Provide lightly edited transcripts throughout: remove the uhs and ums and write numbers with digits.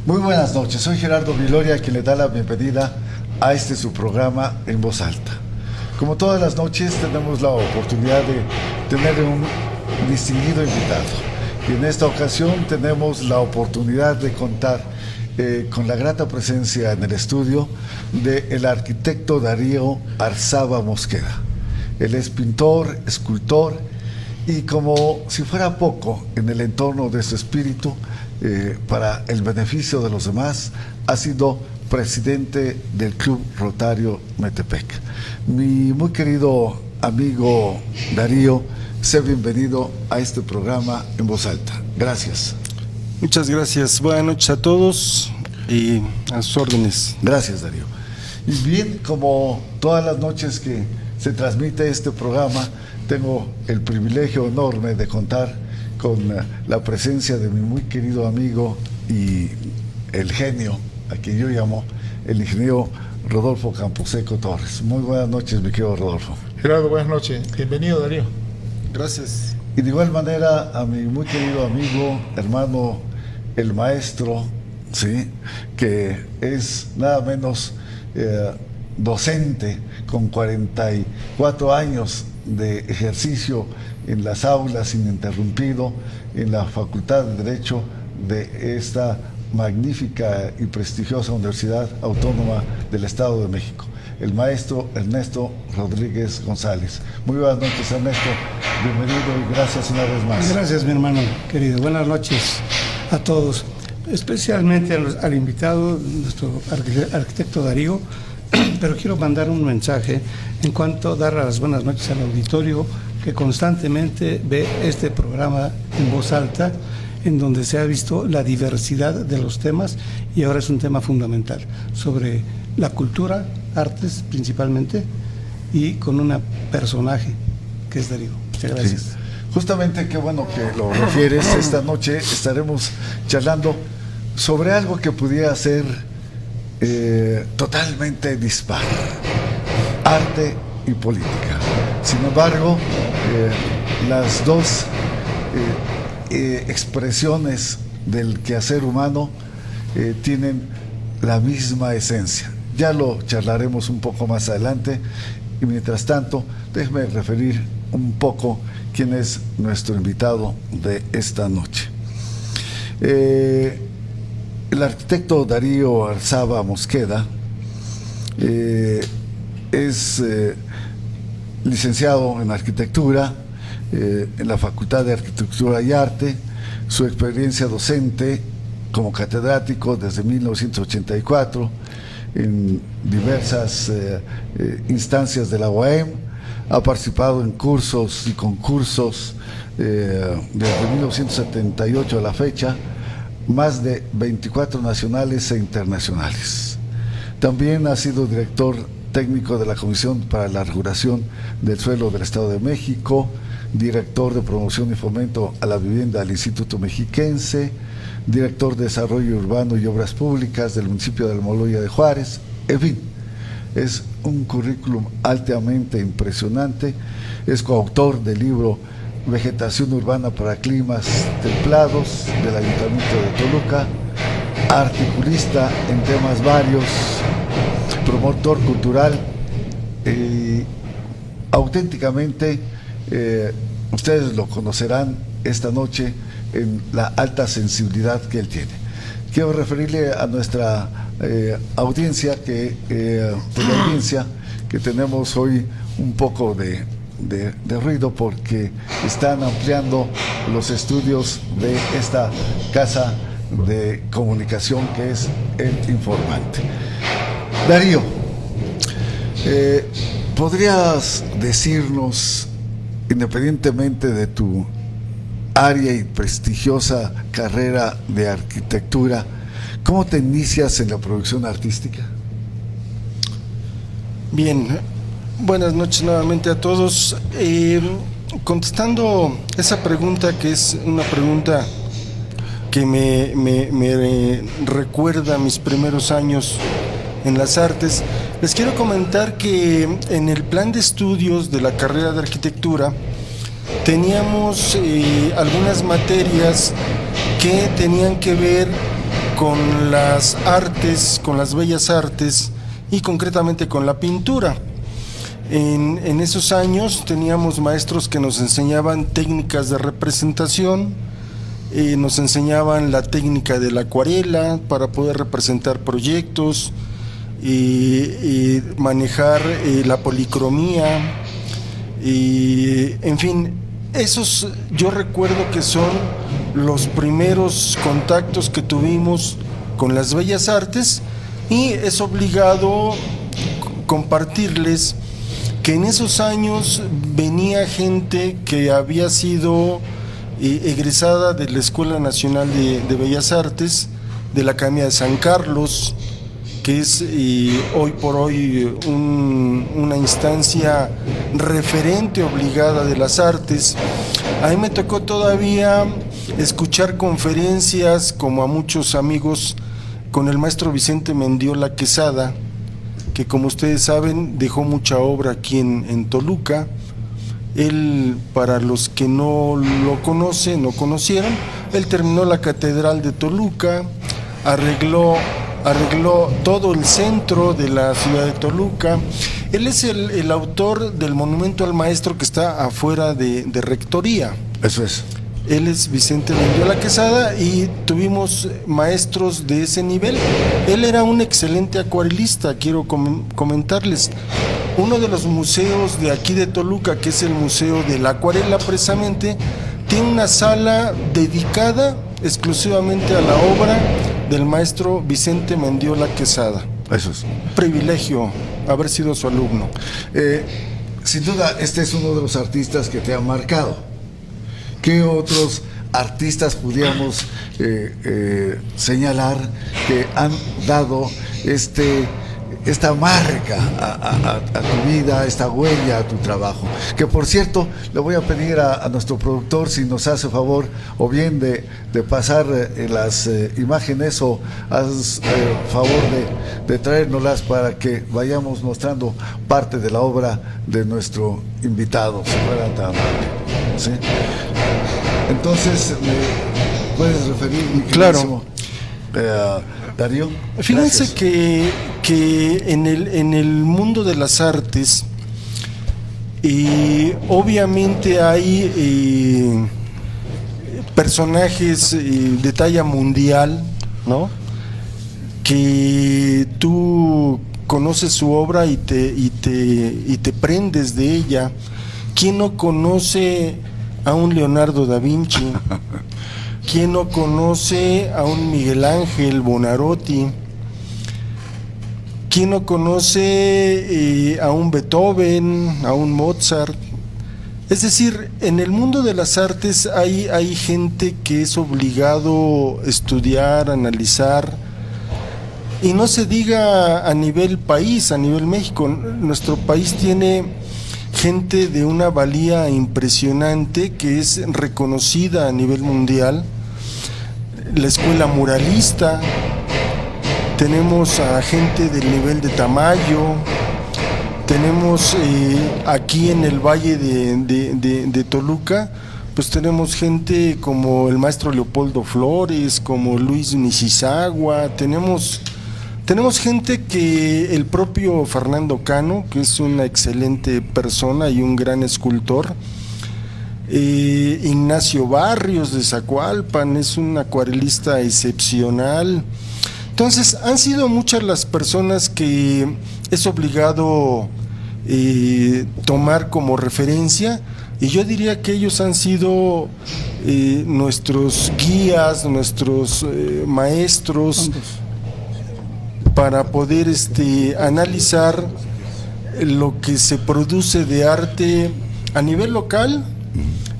Muy buenas noches, soy Gerardo Viloria, quien le da la bienvenida a su programa En Voz Alta. Como todas las noches tenemos la oportunidad de tener un distinguido invitado y en esta ocasión tenemos la oportunidad de contar con la grata presencia en el estudio del arquitecto Darío Arzaba Mosqueda. Él es pintor, escultor y como si fuera poco en el entorno de su espíritu, para el beneficio de los demás, ha sido presidente del Club Rotario Metepec. Mi muy querido amigo Darío, sea bienvenido a este programa En Voz Alta. Gracias. Muchas gracias. Buenas noches a todos y a sus órdenes. Gracias, Darío. Y bien, como todas las noches que se transmite este programa, tengo el privilegio enorme de contar con la presencia de mi muy querido amigo y el genio, a quien yo llamo el ingeniero Rodolfo Camposeco Torres. Muy buenas noches, mi querido Rodolfo. Gerardo, buenas noches. Bienvenido, Darío. Gracias. Y de igual manera a mi muy querido amigo, hermano, el maestro, ¿sí?, que es nada menos docente con 44 años de ejercicio en las aulas ininterrumpido en la Facultad de Derecho de esta magnífica y prestigiosa Universidad Autónoma del Estado de México, el maestro Ernesto Rodríguez González. Muy buenas noches, Ernesto, bienvenido y gracias una vez más. Gracias, mi hermano querido, buenas noches a todos, especialmente al invitado, nuestro arquitecto Darío, pero quiero mandar un mensaje en cuanto a dar las buenas noches al auditorio que constantemente ve este programa En Voz Alta, en donde se ha visto la diversidad de los temas y ahora es un tema fundamental sobre la cultura, artes principalmente, y con un personaje que es Darío. Muchas gracias. Sí. Justamente, qué bueno que lo refieres. Esta noche estaremos charlando sobre algo que pudiera ser totalmente dispar: arte y política. Sin embargo, las dos expresiones del quehacer humano tienen la misma esencia. Ya lo charlaremos un poco más adelante y mientras tanto déjeme referir un poco quién es nuestro invitado de esta noche. El arquitecto Darío Arzaba Mosqueda es licenciado en arquitectura en la Facultad de Arquitectura y Arte. Su experiencia docente como catedrático desde 1984 en diversas instancias de la UAM. Ha participado en cursos y concursos desde 1978 a la fecha, más de 24 nacionales e internacionales. También ha sido director técnico de la Comisión para la Regulación del Suelo del Estado de México, director de Promoción y Fomento a la Vivienda del Instituto Mexiquense, director de Desarrollo Urbano y Obras Públicas del municipio de Almoloya de Juárez. En fin, es un currículum altamente impresionante. Es coautor del libro Vegetación Urbana para Climas Templados del Ayuntamiento de Toluca, articulista en temas varios, promotor cultural, auténticamente ustedes lo conocerán esta noche en la alta sensibilidad que él tiene. Quiero referirle a nuestra audiencia que tenemos hoy un poco de ruido porque están ampliando los estudios de esta casa de comunicación que es El Informante. Darío, ¿podrías decirnos, independientemente de tu área y prestigiosa carrera de arquitectura, cómo te inicias en la producción artística? Bien, buenas noches nuevamente a todos. Contestando esa pregunta, que es una pregunta que me recuerda a mis primeros años en las artes, les quiero comentar que en el plan de estudios de la carrera de arquitectura teníamos algunas materias que tenían que ver con las artes, con las bellas artes y concretamente con la pintura. En esos años teníamos maestros que nos enseñaban técnicas de representación, nos enseñaban la técnica de la acuarela para poder representar proyectos y manejar la policromía y en fin, esos yo recuerdo que son los primeros contactos que tuvimos con las bellas artes y es obligado compartirles que en esos años venía gente que había sido egresada de la Escuela Nacional de Bellas Artes, de la Academia de San Carlos, que es hoy por hoy una instancia referente obligada de las artes. A mí me tocó todavía escuchar conferencias, como a muchos amigos, con el maestro Vicente Mendiola Quesada, que como ustedes saben dejó mucha obra aquí en Toluca. Él, para los que no lo conocieron, él terminó la Catedral de Toluca, arregló todo el centro de la ciudad de Toluca. Él es el autor del monumento al maestro que está afuera de Rectoría. Eso es. Él es Vicente Mendiola Quesada y tuvimos maestros de ese nivel. Él era un excelente acuarelista, quiero comentarles. Uno de los museos de aquí de Toluca, que es el Museo de la Acuarela precisamente, tiene una sala dedicada exclusivamente a la obra del maestro Vicente Mendiola Quesada. Eso es. Privilegio haber sido su alumno. Sin duda, este es uno de los artistas que te han marcado. ¿Qué otros artistas pudiéramos señalar que han dado esta marca a tu vida, esta huella a tu trabajo? Que por cierto, le voy a pedir a nuestro productor si nos hace favor o bien de pasar las imágenes o haz favor de traérnoslas para que vayamos mostrando parte de la obra de nuestro invitado, si fuera tan amable, ¿sí? Entonces, ¿me puedes referir, mi Claro. Darío? Fíjense Gracias. que en el mundo de las artes, obviamente hay personajes de talla mundial, ¿no? Que tú conoces su obra y te prendes de ella. ¿Quién no conoce a un Leonardo da Vinci? ¿Quién no conoce a un Miguel Ángel Buonarroti? ¿Quién no conoce a un Beethoven, a un Mozart? Es decir, en el mundo de las artes hay gente que es obligado a estudiar, analizar, y no se diga a nivel país, a nivel México. Nuestro país tiene gente de una valía impresionante que es reconocida a nivel mundial. La escuela muralista, tenemos a gente del nivel de Tamayo, tenemos aquí en el valle de Toluca, pues tenemos gente como el maestro Leopoldo Flores, como Luis Nisizagua, tenemos gente que el propio Fernando Cano, que es una excelente persona y un gran escultor, Ignacio Barrios de Zacualpan es un acuarelista excepcional. Entonces han sido muchas las personas que es obligado tomar como referencia, y yo diría que ellos han sido nuestros guías, nuestros maestros para poder analizar lo que se produce de arte a nivel local,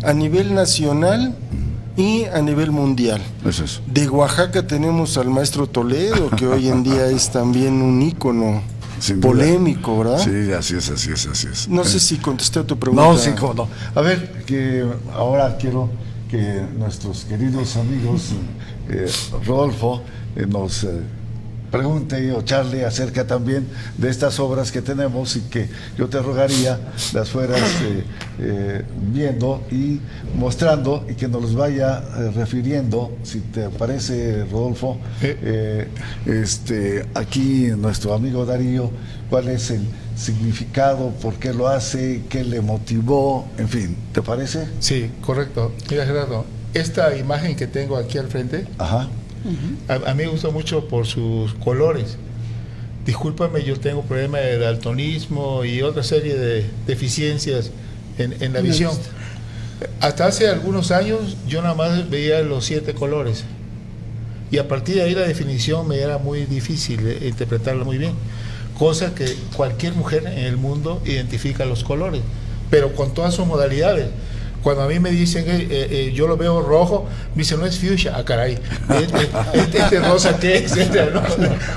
a nivel nacional y a nivel mundial. Eso es. De Oaxaca tenemos al maestro Toledo, que hoy en día es también un ícono polémico, ¿verdad? Sí, así es. No sé si contesté a tu pregunta. No, sí, cómo no. A ver, que ahora quiero que nuestros queridos amigos, Rodolfo, nos pregunte o charle acerca también de estas obras que tenemos y que yo te rogaría las fueras viendo y mostrando y que nos los vaya refiriendo, si te parece, Rodolfo, aquí nuestro amigo Darío, cuál es el significado, por qué lo hace, qué le motivó, en fin, ¿te parece? Sí, correcto. Mira, Gerardo, esta imagen que tengo aquí al frente, Ajá. a mí me gusta mucho por sus colores. Discúlpame, yo tengo problemas de daltonismo y otra serie de deficiencias en la visión. Hasta hace algunos años yo nada más veía los 7 colores. Y a partir de ahí la definición me era muy difícil interpretarla muy bien. Cosa que cualquier mujer en el mundo identifica los colores, pero con todas sus modalidades. Cuando a mí me dicen que yo lo veo rojo, me dicen, no es fuchsia, ah, caray, este rosa qué es, ¿no?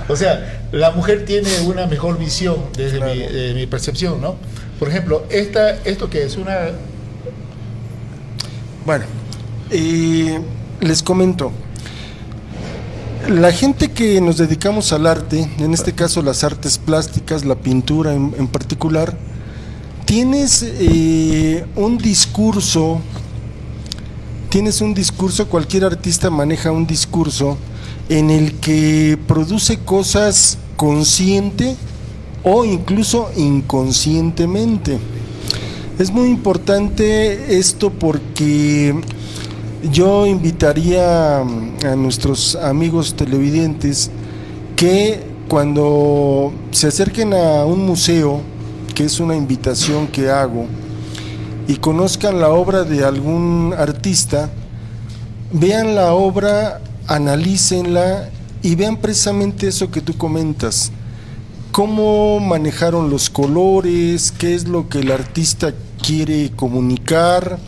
O sea, la mujer tiene una mejor visión desde mi percepción, ¿no? Por ejemplo, esto que es una... Bueno, les comento. La gente que nos dedicamos al arte, en este caso las artes plásticas, la pintura en particular, tienes un discurso, cualquier artista maneja un discurso en el que produce cosas consciente o incluso inconscientemente. Es muy importante esto porque yo invitaría a nuestros amigos televidentes que cuando se acerquen a un museo, que es una invitación que hago, y conozcan la obra de algún artista, vean la obra, analícenla y vean precisamente eso que tú comentas, cómo manejaron los colores, qué es lo que el artista quiere comunicar.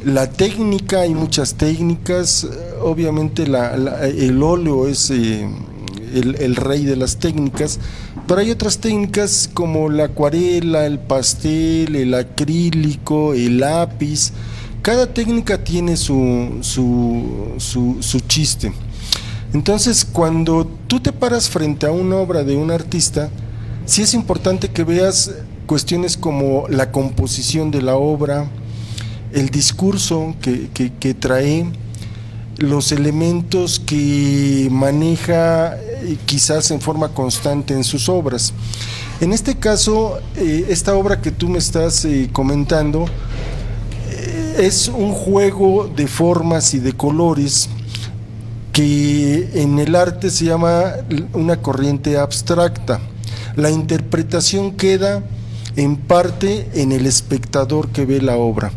La técnica, hay muchas técnicas, obviamente el óleo es el rey de las técnicas, pero hay otras técnicas como la acuarela, el pastel, el acrílico, el lápiz. Cada técnica tiene su chiste. Entonces, cuando tú te paras frente a una obra de un artista, sí es importante que veas cuestiones como la composición de la obra, el discurso que trae, los elementos que maneja quizás en forma constante en sus obras. En este caso, esta obra que tú me estás comentando es un juego de formas y de colores que en el arte se llama una corriente abstracta. La interpretación queda en parte en el espectador que ve la obra.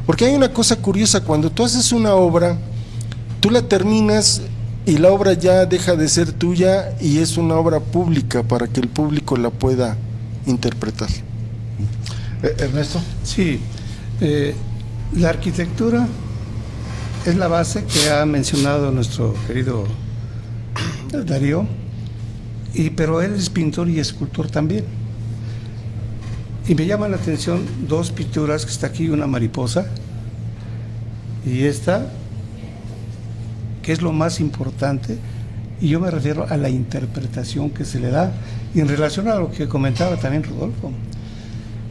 Porque hay una cosa curiosa, cuando tú haces una obra, tú la terminas y la obra ya deja de ser tuya y es una obra pública para que el público la pueda interpretar. Ernesto. Sí, la arquitectura es la base que ha mencionado nuestro querido Darío, pero él es pintor y escultor también. Y me llama la atención 2 pinturas que está aquí, una mariposa y esta, que es lo más importante, y yo me refiero a la interpretación que se le da, y en relación a lo que comentaba también Rodolfo,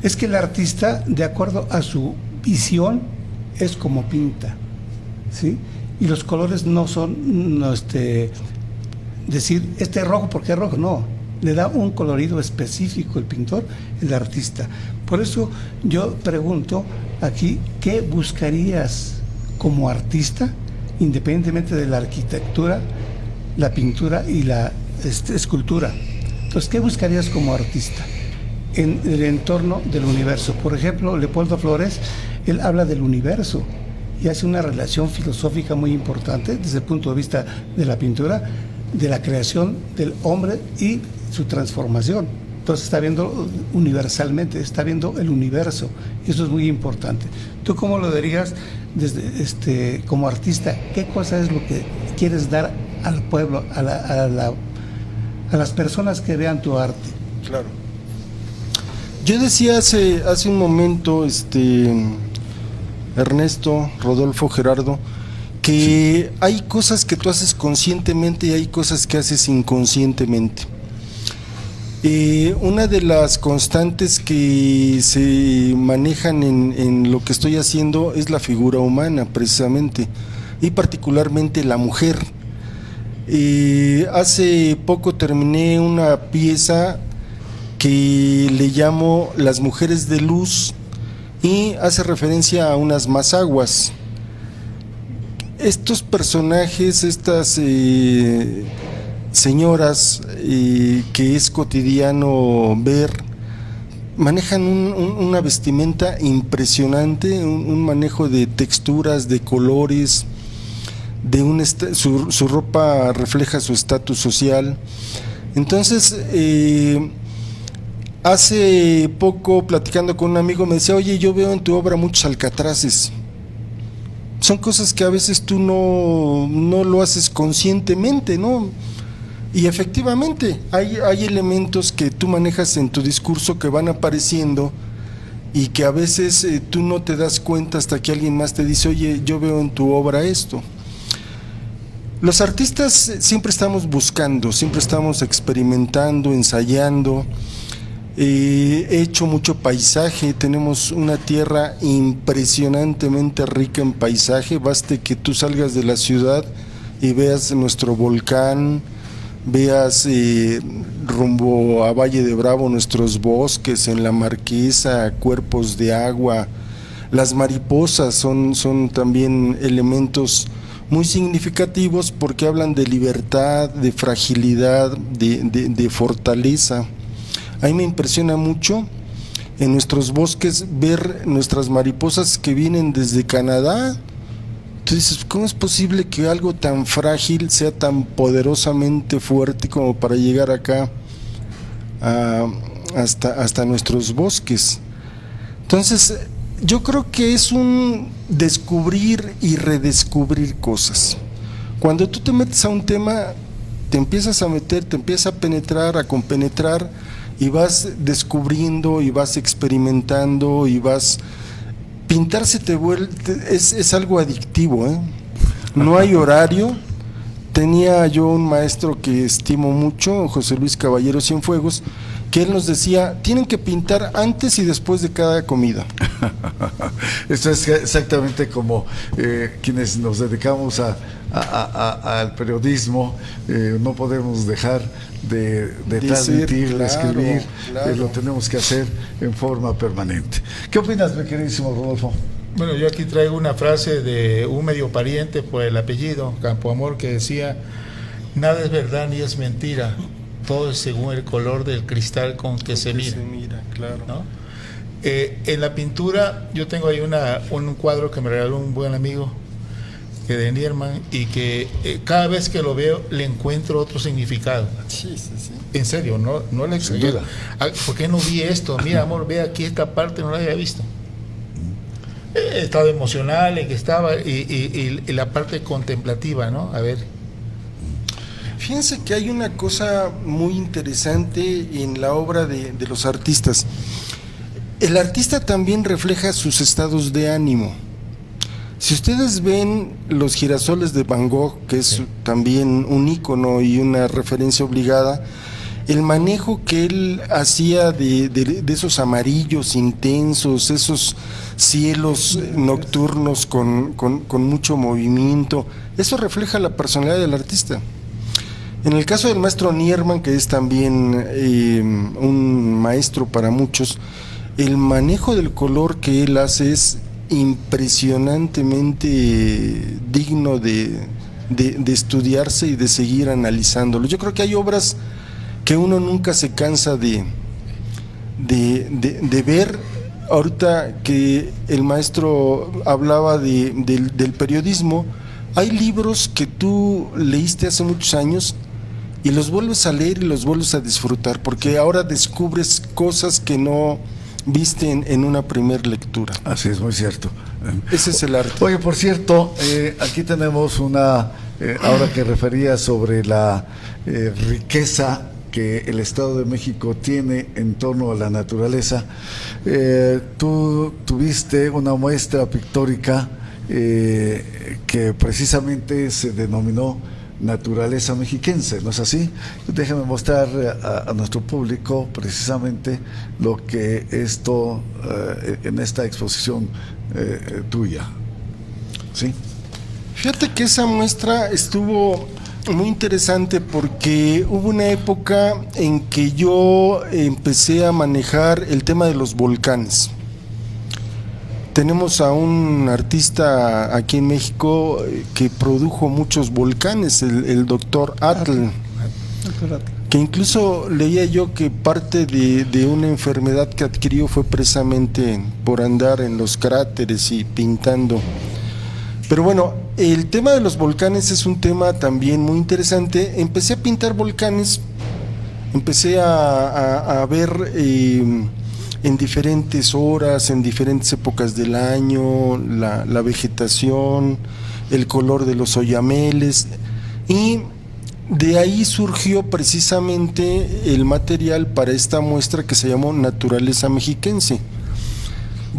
es que el artista, de acuerdo a su visión, es como pinta, ¿sí? Y los colores no son, decir, este es rojo porque es rojo, no. Le da un colorido específico el pintor, el artista. Por eso yo pregunto aquí, ¿qué buscarías como artista, independientemente de la arquitectura, la pintura y la escultura? Entonces, ¿qué buscarías como artista en el entorno del universo? Por ejemplo, Leopoldo Flores, él habla del universo y hace una relación filosófica muy importante desde el punto de vista de la pintura, de la creación del hombre y su transformación. Entonces está viendo universalmente, está viendo el universo, y eso es muy importante. ¿Tú cómo lo dirías desde, como artista? ¿Qué cosa es lo que quieres dar al pueblo, a las personas que vean tu arte? Claro. Yo decía hace un momento, Ernesto, Rodolfo, Gerardo, que hay cosas que tú haces conscientemente y hay cosas que haces inconscientemente. Una de las constantes que se manejan en lo que estoy haciendo es la figura humana, precisamente, y particularmente la mujer. Hace poco terminé una pieza que le llamo Las Mujeres de Luz y hace referencia a unas mazaguas. Estos personajes, estas señoras que es cotidiano ver, manejan una vestimenta impresionante, un manejo de texturas, de colores, su ropa refleja su estatus social. Entonces, hace poco platicando con un amigo me decía, oye, yo veo en tu obra muchos alcatraces. Son cosas que a veces tú no lo haces conscientemente, ¿no? Y efectivamente, hay elementos que tú manejas en tu discurso que van apareciendo y que a veces tú no te das cuenta hasta que alguien más te dice, oye, yo veo en tu obra esto. Los artistas siempre estamos buscando, siempre estamos experimentando, ensayando. He hecho mucho paisaje, tenemos una tierra impresionantemente rica en paisaje. Baste que tú salgas de la ciudad y veas nuestro volcán, veas rumbo a Valle de Bravo nuestros bosques, en la Marquesa, cuerpos de agua. Las mariposas son también elementos muy significativos porque hablan de libertad, de fragilidad, de fortaleza. A mí me impresiona mucho en nuestros bosques ver nuestras mariposas que vienen desde Canadá. Tú dices, ¿cómo es posible que algo tan frágil sea tan poderosamente fuerte como para llegar acá hasta nuestros bosques? Entonces, yo creo que es un descubrir y redescubrir cosas. Cuando tú te metes a un tema, te empiezas a meter, te empiezas a penetrar, a compenetrar, y vas descubriendo y vas experimentando y vas... Pintarse es algo adictivo, ¿eh? No hay horario. Tenía yo un maestro que estimo mucho, José Luis Caballero Cienfuegos, que él nos decía, tienen que pintar antes y después de cada comida. Esto es exactamente como quienes nos dedicamos al periodismo, no podemos dejar de transmitir, de escribir, claro. Lo tenemos que hacer en forma permanente. ¿Qué opinas, mi queridísimo Rodolfo? Bueno, yo aquí traigo una frase de un medio pariente por el apellido, Campoamor, que decía, nada es verdad ni es mentira, todo es según el color del cristal con que se mira. Claro. ¿No? En la pintura, yo tengo ahí un cuadro que me regaló un buen amigo, que de Nierman, y que cada vez que lo veo le encuentro otro significado. Sí. En serio, no le exagero. ¿Por qué no vi esto? Mira, amor, ve aquí esta parte, no la había visto. El estado emocional en que estaba y la parte contemplativa, ¿no? A ver. Fíjense que hay una cosa muy interesante en la obra de los artistas. El artista también refleja sus estados de ánimo. Si ustedes ven los girasoles de Van Gogh, que es también un ícono y una referencia obligada, el manejo que él hacía de esos amarillos intensos, esos cielos nocturnos con mucho movimiento, eso refleja la personalidad del artista. En el caso del maestro Nierman, que es también un maestro para muchos, el manejo del color que él hace es impresionantemente digno de estudiarse y de seguir analizándolo. Yo creo que hay obras que uno nunca se cansa de ver. Ahorita que el maestro hablaba del periodismo, hay libros que tú leíste hace muchos años y los vuelves a leer y los vuelves a disfrutar, porque ahora descubres cosas que no viste en una primera lectura. Así es, muy cierto. Ese es el arte. Oye, por cierto, aquí tenemos ahora que refería sobre la riqueza que el Estado de México tiene en torno a la naturaleza. Tú tuviste una muestra pictórica que precisamente se denominó naturaleza mexiquense, ¿no es así? Déjame mostrar a nuestro público precisamente lo que esto en esta exposición tuya. ¿Sí? Fíjate que esa muestra estuvo muy interesante porque hubo una época en que yo empecé a manejar el tema de los volcanes. Tenemos a un artista aquí en México que produjo muchos volcanes, el doctor Atl, que incluso leía yo que parte de una enfermedad que adquirió fue precisamente por andar en los cráteres y pintando. Pero bueno, el tema de los volcanes es un tema también muy interesante. Empecé a pintar volcanes, empecé a ver en diferentes horas, en diferentes épocas del año, la vegetación, el color de los oyameles, y de ahí surgió precisamente el material para esta muestra que se llamó Naturaleza Mexiquense.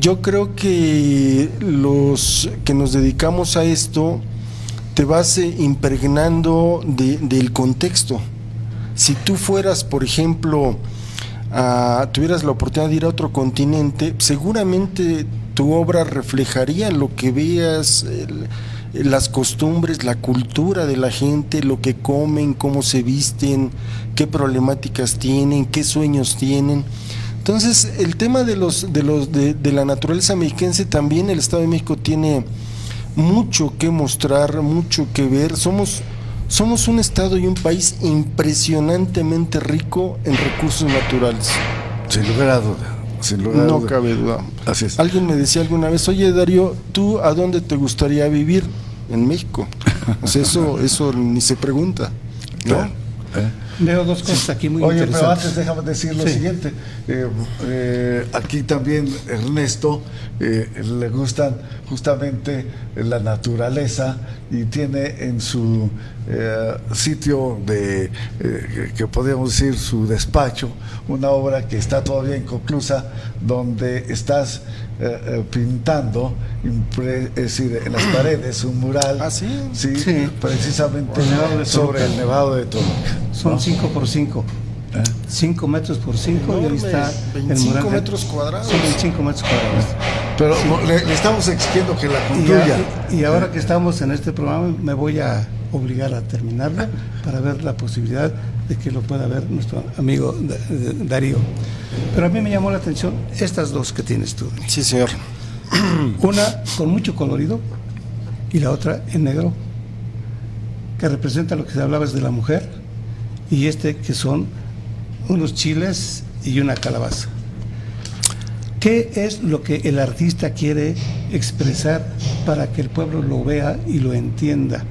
Yo creo que los que nos dedicamos a esto te vas impregnando del contexto. Si tú fueras, por ejemplo, tuvieras la oportunidad de ir a otro continente, seguramente tu obra reflejaría lo que veas, las costumbres, la cultura de la gente, lo que comen, cómo se visten, qué problemáticas tienen, qué sueños tienen. Entonces, el tema de la naturaleza mexiquense, también el Estado de México tiene mucho que mostrar, mucho que ver. Somos un estado y un país impresionantemente rico en recursos naturales. Sin lugar a duda. Sin lugar a No duda. cabe duda. Así es. Alguien me decía alguna vez: oye, Darío, ¿tú a dónde te gustaría vivir? En México. O sea, eso ni se pregunta, ¿no? Claro. Veo dos cosas aquí muy Oye, interesantes. pero antes déjame decir lo Sí. siguiente. Aquí también Ernesto le gustan justamente la naturaleza y tiene en su sitio que podríamos decir su despacho, una obra que está todavía inconclusa, donde estás pintando, es decir, en las paredes un mural. ¿Ah, sí? Sí, Sí. precisamente El Nevado de sobre Toluca. el Nevado de Toluca. Son ¿no? 5 por 5. 5 metros por 5 y ahí está el 25 mural. metros cuadrados. Son 25 metros cuadrados. Pero le estamos exigiendo que la Y, concluya. y ahora que estamos en este programa, me voy a obligar a terminarlo para ver la posibilidad de que lo pueda ver nuestro amigo Darío. Pero a mí me llamó la atención estas dos que tienes tú. Sí, señor. Una con mucho colorido y la otra en negro, que representa lo que hablabas de la mujer, y que son unos chiles y una calabaza. ¿Qué es lo que el artista quiere expresar para que el pueblo lo vea y lo entienda?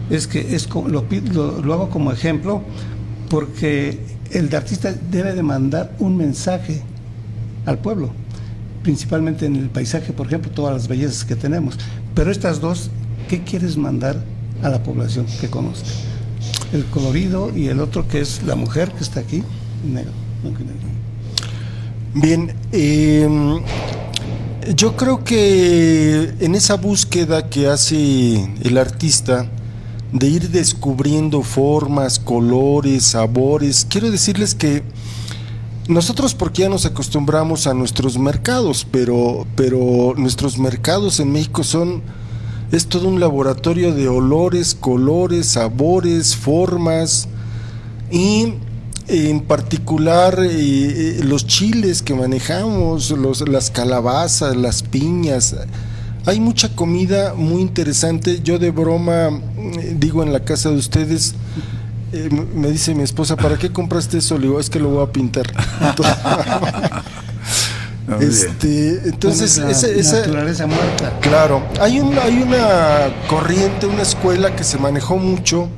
Es que lo hago como ejemplo porque el artista debe de mandar un mensaje al pueblo, principalmente en el paisaje, por ejemplo, todas las bellezas que tenemos. Pero estas dos, ¿qué quieres mandar a la población que conozca? El colorido y el otro, que es la mujer que está aquí, negro, blanco y negro. Bien, yo creo que en esa búsqueda que hace el artista de ir descubriendo formas, colores, sabores, quiero decirles que nosotros, porque ya nos acostumbramos a nuestros mercados, pero nuestros mercados en México es todo un laboratorio de olores, colores, sabores, formas, y en particular los chiles que manejamos, las calabazas, las piñas. Hay mucha comida muy interesante. Yo de broma digo en la casa de ustedes, me dice mi esposa: ¿para qué compraste eso? Le digo: es que lo voy a pintar. Entonces esa naturaleza muerta. Claro, hay una corriente, una escuela que se manejó mucho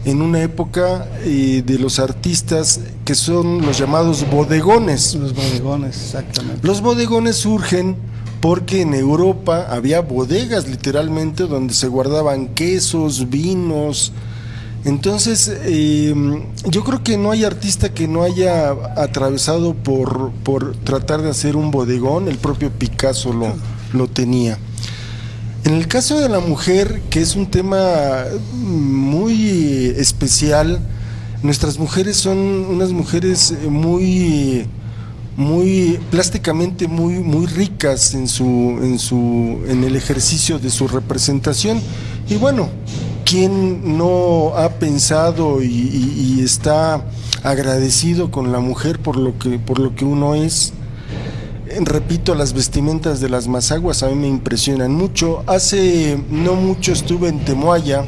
en una época de los artistas, que son los llamados bodegones. Los bodegones, exactamente. Los bodegones surgen porque en Europa había bodegas literalmente donde se guardaban quesos, vinos. Entonces yo creo que no hay artista que no haya atravesado por tratar de hacer un bodegón. El propio Picasso lo tenía. En el caso de la mujer, que es un tema muy especial, nuestras mujeres son unas mujeres muy plásticamente muy ricas en el ejercicio de su representación. Y bueno, ¿quién no ha pensado y está agradecido con la mujer por lo que uno es? Repito, las vestimentas de las mazaguas a mí me impresionan mucho. Hace no mucho estuve en Temoaya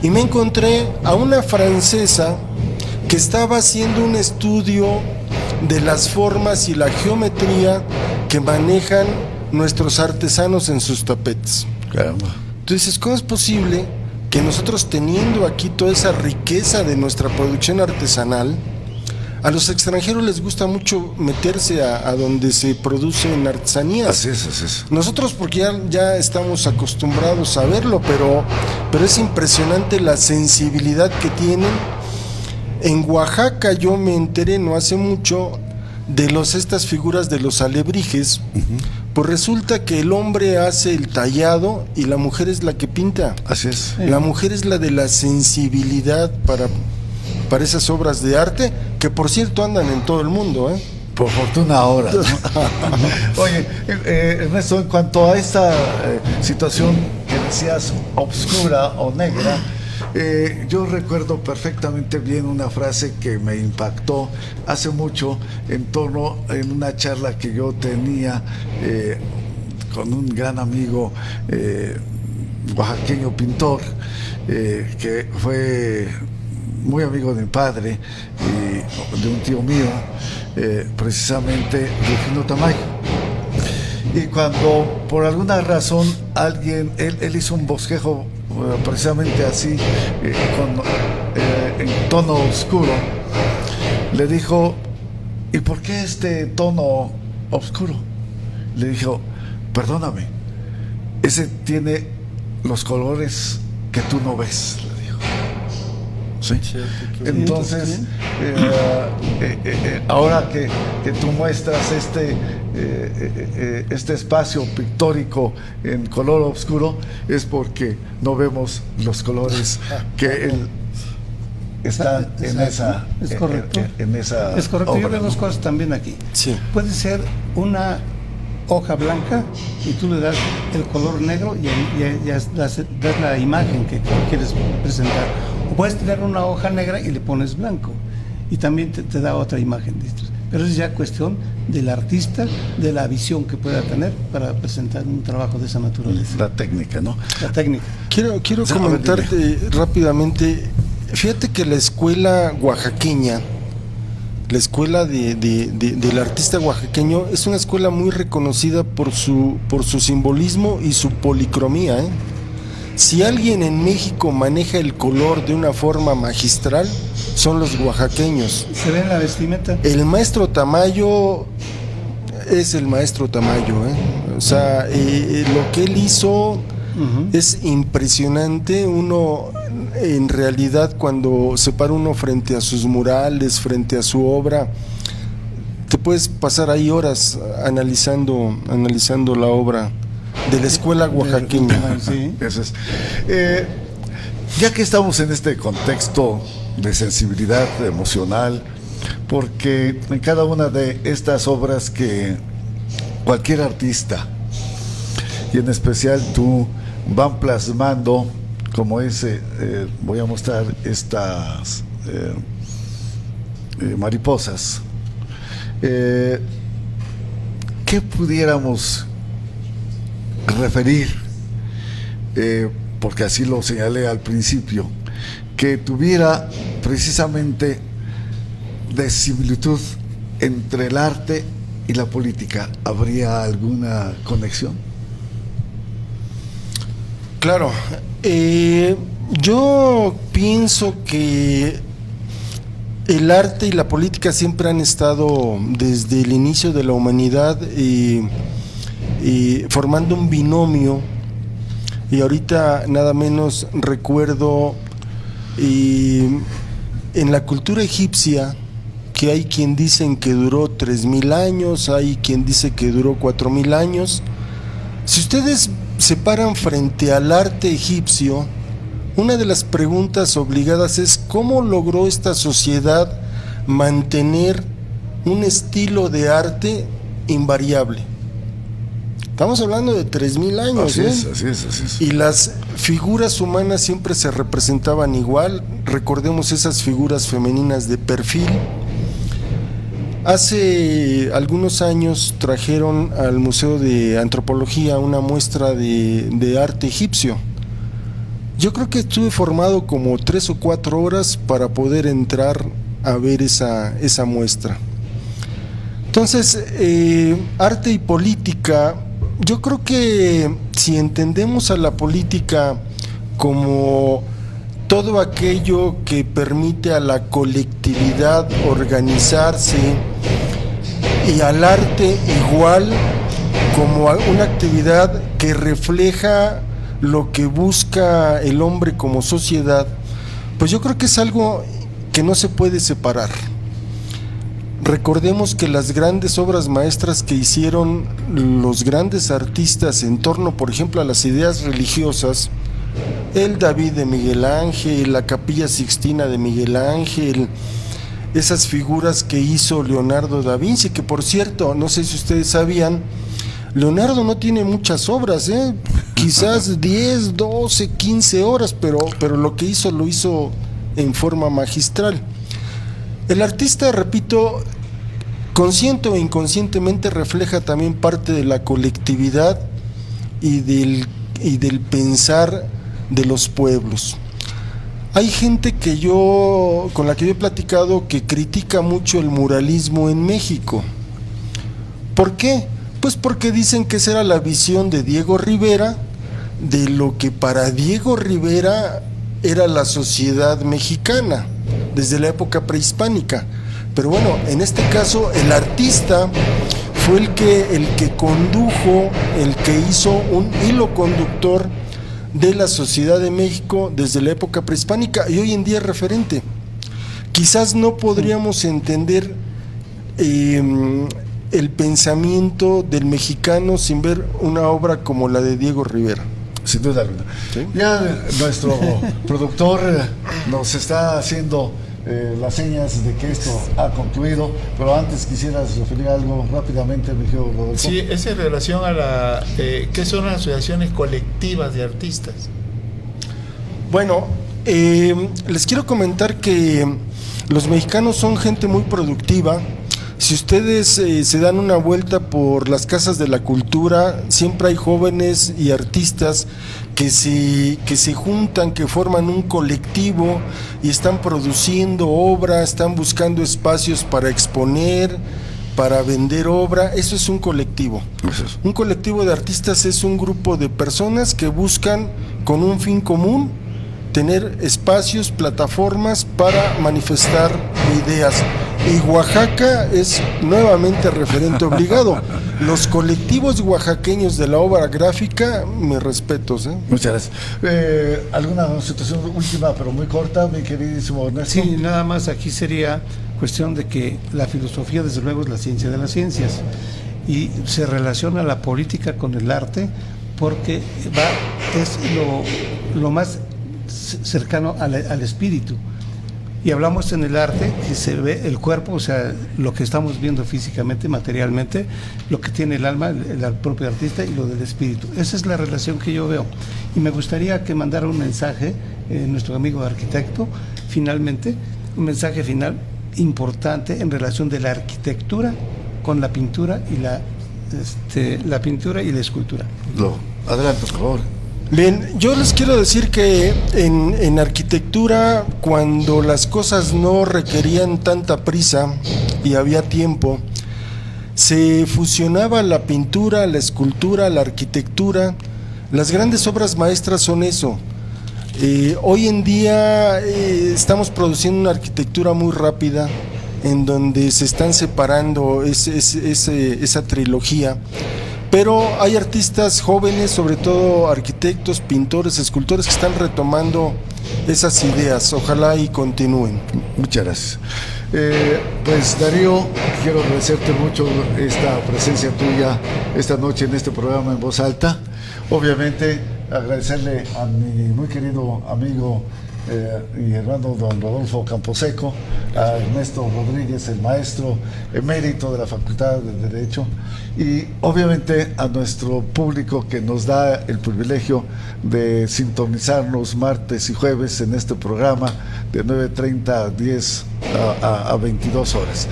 y me encontré a una francesa que estaba haciendo un estudio de las formas y la geometría que manejan nuestros artesanos en sus tapetes. Caramba. Entonces, ¿cómo es posible que nosotros, teniendo aquí toda esa riqueza de nuestra producción artesanal, a los extranjeros les gusta mucho meterse a donde se producen artesanías? Así es. Nosotros porque ya estamos acostumbrados a verlo, pero es impresionante la sensibilidad que tienen. En Oaxaca yo me enteré no hace mucho de estas figuras de los alebrijes. Pues resulta que el hombre hace el tallado y la mujer es la que pinta. Así es. La mujer es la de la sensibilidad para esas obras de arte, que por cierto andan en todo el mundo, ¿eh? Por fortuna ahora, ¿no? Oye, Ernesto, en cuanto a esta situación que decías obscura o negra, yo recuerdo perfectamente bien una frase que me impactó hace mucho en una charla que yo tenía con un gran amigo oaxaqueño pintor, que fue muy amigo de mi padre y de un tío mío, precisamente Rufino Tamayo. Y cuando por alguna razón él hizo un bosquejo precisamente así, en tono oscuro, le dijo: ¿y por qué este tono oscuro? Le dijo: perdóname, ese tiene los colores que tú no ves, le dijo. ¿Sí? Entonces, ahora que tú muestras este espacio pictórico en color oscuro, es porque no vemos los colores que él está en esa. Es correcto. En esa es correcto. obra, Yo veo ¿no? dos cosas también aquí. Sí. Puede ser una hoja blanca y tú le das el color negro y ya das la imagen que quieres presentar. O puedes tener una hoja negra y le pones blanco y también te da otra imagen. Pero es ya cuestión del artista, de la visión que pueda tener para presentar un trabajo de esa naturaleza. La técnica, ¿no? La técnica. Quiero comentarte rápidamente. Fíjate que la escuela oaxaqueña, la escuela del artista oaxaqueño, es una escuela muy reconocida por su simbolismo y su policromía, ¿eh? Si alguien en México maneja el color de una forma magistral, son los oaxaqueños. ¿Se ve en la vestimenta? El maestro Tamayo es el maestro Tamayo, ¿eh? O sea, lo que él hizo es impresionante. Uno, en realidad, cuando se para uno frente a sus murales, frente a su obra, te puedes pasar ahí horas analizando la obra de la escuela oaxaqueña. Sí. Eso es. Ya que estamos en este contexto de sensibilidad emocional, porque en cada una de estas obras que cualquier artista, y en especial tú, van plasmando, como voy a mostrar estas mariposas, ¿qué pudiéramos referir, porque así lo señalé al principio, que tuviera precisamente de similitud entre el arte y la política? ¿Habría alguna conexión? Claro, yo pienso que el arte y la política siempre han estado desde el inicio de la humanidad formando un binomio, y ahorita nada menos recuerdo en la cultura egipcia que hay quien dicen que duró 3,000 años, hay quien dice que duró 4,000 años. Si ustedes se paran frente al arte egipcio, una de las preguntas obligadas es ¿cómo logró esta sociedad mantener un estilo de arte invariable? Estamos hablando de 3000 años, Así es, así es, así es. y las figuras humanas siempre se representaban igual. Recordemos esas figuras femeninas de perfil. Hace algunos años trajeron al Museo de Antropología una muestra de arte egipcio. Yo creo que estuve formado como 3 o 4 horas para poder entrar a ver esa muestra. Entonces, arte y política, yo creo que si entendemos a la política como todo aquello que permite a la colectividad organizarse y al arte igual como una actividad que refleja lo que busca el hombre como sociedad, pues yo creo que es algo que no se puede separar. Recordemos que las grandes obras maestras que hicieron los grandes artistas en torno, por ejemplo, a las ideas religiosas, el David de Miguel Ángel, la Capilla Sixtina de Miguel Ángel, esas figuras que hizo Leonardo da Vinci, que por cierto, no sé si ustedes sabían, Leonardo no tiene muchas obras, quizás 10, 12, 15 horas, pero lo que hizo lo hizo en forma magistral. El artista, repito, consciente o inconscientemente refleja también parte de la colectividad y del pensar de los pueblos. Hay gente con la que yo he platicado que critica mucho el muralismo en México. ¿Por qué? Pues porque dicen que esa era la visión de Diego Rivera, de lo que para Diego Rivera era la sociedad mexicana, desde la época prehispánica. Pero bueno, en este caso el artista fue el que condujo, el que hizo un hilo conductor de la sociedad de México desde la época prehispánica y hoy en día es referente. Quizás no podríamos entender el pensamiento del mexicano sin ver una obra como la de Diego Rivera. Sin duda alguna. ¿Sí? Ya nuestro productor nos está haciendo las señas de que esto ha concluido, pero antes quisieras referir algo rápidamente, mi querido Rodolfo. Sí, es en relación a ¿qué son las asociaciones colectivas de artistas? Bueno, les quiero comentar que los mexicanos son gente muy productiva. Si ustedes se dan una vuelta por las casas de la cultura, siempre hay jóvenes y artistas que se juntan, que forman un colectivo y están produciendo obra, están buscando espacios para exponer, para vender obra. Eso es un colectivo. Un colectivo de artistas es un grupo de personas que buscan con un fin común tener espacios, plataformas para manifestar ideas. Y Oaxaca es nuevamente referente obligado. Los colectivos oaxaqueños de la obra gráfica, mis respetos. Muchas gracias. ¿Alguna situación última, pero muy corta, mi queridísimo Ernesto? Sí, nada más aquí sería cuestión de que la filosofía, desde luego, es la ciencia de las ciencias y se relaciona la política con el arte porque es lo más cercano al espíritu. Y hablamos en el arte que se ve el cuerpo, o sea, lo que estamos viendo físicamente, materialmente, lo que tiene el alma, el propio artista, y lo del espíritu. Esa es la relación que yo veo. Y me gustaría que mandara un mensaje, nuestro amigo arquitecto, finalmente, un mensaje final importante en relación de la arquitectura con la pintura y la pintura y la escultura. Adelante, por favor. Bien, yo les quiero decir que en arquitectura, cuando las cosas no requerían tanta prisa y había tiempo, se fusionaba la pintura, la escultura, la arquitectura. Las grandes obras maestras son eso. Hoy en día estamos produciendo una arquitectura muy rápida en donde se están separando esa trilogía. Pero hay artistas jóvenes, sobre todo arquitectos, pintores, escultores, que están retomando esas ideas. Ojalá y continúen. Muchas gracias. Pues Darío, quiero agradecerte mucho esta presencia tuya esta noche en este programa en Voz Alta. Obviamente, agradecerle a mi muy querido amigo y hermano don Rodolfo Camposeco, a Ernesto Rodríguez, el maestro emérito de la Facultad de Derecho, y obviamente a nuestro público que nos da el privilegio de sintonizarnos martes y jueves en este programa de 9:30 a 10 a 22 horas.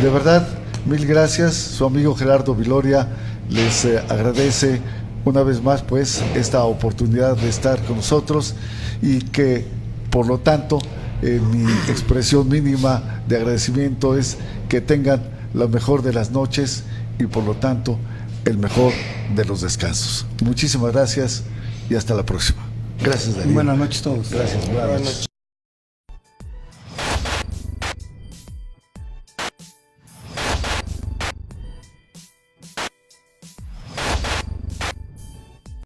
De verdad, mil gracias. Su amigo Gerardo Viloria les agradece una vez más pues esta oportunidad de estar con nosotros, y que por lo tanto mi expresión mínima de agradecimiento es que tengan la mejor de las noches y por lo tanto el mejor de los descansos. Muchísimas gracias y hasta la próxima. Gracias, Darío. Buenas noches a todos. Gracias. Buenas noches.